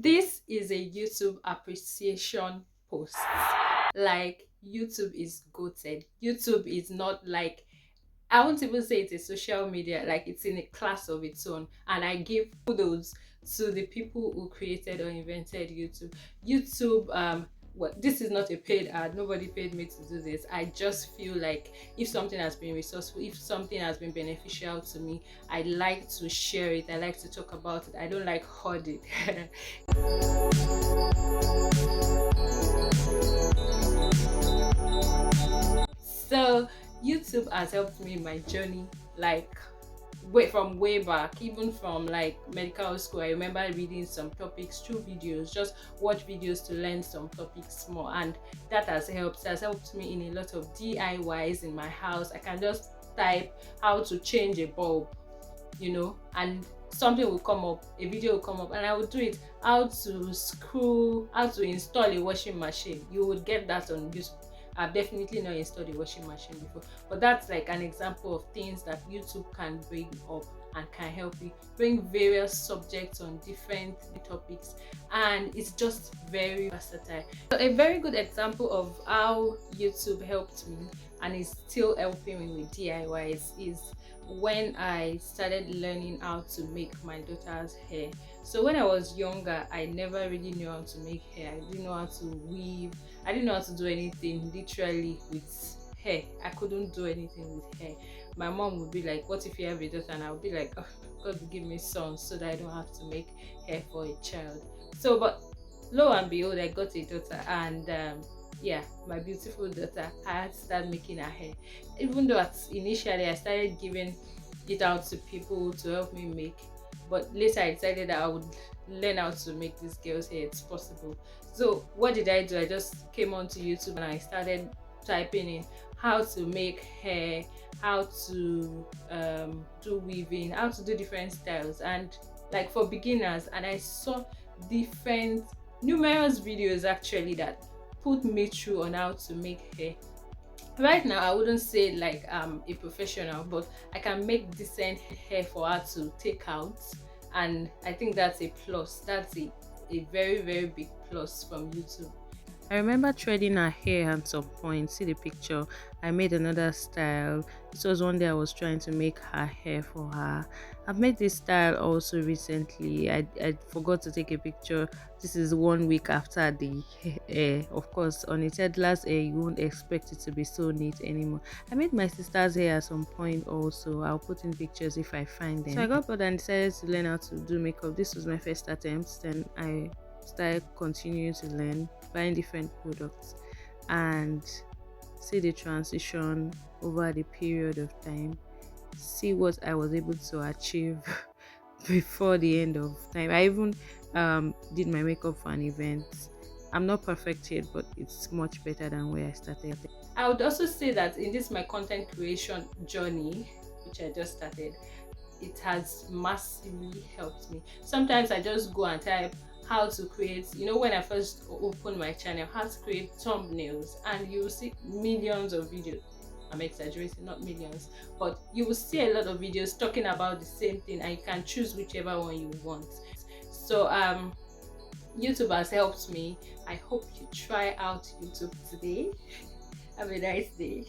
This is a YouTube appreciation post. Like, YouTube is goated. YouTube is not like, I won't even say it's a social media, like it's in a class of its own. And I give kudos to the people who created or invented YouTube. YouTube, well, this is not a paid ad. Nobody paid me to do this. I just feel like if something has been resourceful, if something has been beneficial to me, I like to share it. I like to talk about it. I don't like hoard it. So YouTube has helped me in my journey, like way back, even from like medical school. I remember reading some topics through videos, just watch videos to learn some topics more, and that has helped me in a lot of DIYs in my house. I can just type how to change a bulb, and something will come up, a video will come up, and I will do it. How to install a washing machine. You would get that on YouTube. I've definitely not installed a washing machine before, but that's like an example of things that YouTube can bring up and can help you bring various subjects on different topics, and it's just very versatile. So a very good example of how YouTube helped me and is still helping me with DIYs is when I started learning how to make my daughter's hair. So when I was younger, I never really knew how to make hair. I didn't know how to weave. I didn't know how to do anything literally with hair. I couldn't do anything with hair. My mom would be like, "What if you have a daughter?" And I would be like, "Oh, God will give me sons so that I don't have to make hair for a child." So, but lo and behold, I got a daughter, and yeah, my beautiful daughter, I had to start making her hair. Even though initially I started giving it out to people to help me make, but later I decided that I would learn how to make this girl's hair. It's possible. So what did I do? I just came onto YouTube and I started typing in how to make hair, how to do weaving, how to do different styles, and like for beginners. And I saw different numerous videos actually that put me through on how to make hair. Right now I wouldn't say like I'm a professional, but I can make decent hair for her to take out, and I think that's a plus. That's a very, very big plus from YouTube. I remember threading her hair at some point. See the picture. I made another style. This was one day I was trying to make her hair for her. I've made this style also recently. I forgot to take a picture. This is 1 week after the hair. Of course, on a toddler's hair, you won't expect it to be so neat anymore. I made my sister's hair at some point also. I'll put in pictures if I find them. So I got bored and decided to learn how to do makeup. This was my first attempt. Then I started continuing to learn, buying different products, and see the transition over the period of time, see what I was able to achieve before the end of time. I even did my makeup for an event. I'm not perfect yet, but it's much better than where I started. I would also say that in this my content creation journey, which I just started, it has massively helped me. Sometimes I just go and type how to create, when I first opened my channel, how to create thumbnails, and you will see millions of videos. I'm exaggerating, not millions, but you will see a lot of videos talking about the same thing, and you can choose whichever one you want. So YouTube has helped me. I hope you try out YouTube today. Have a nice day.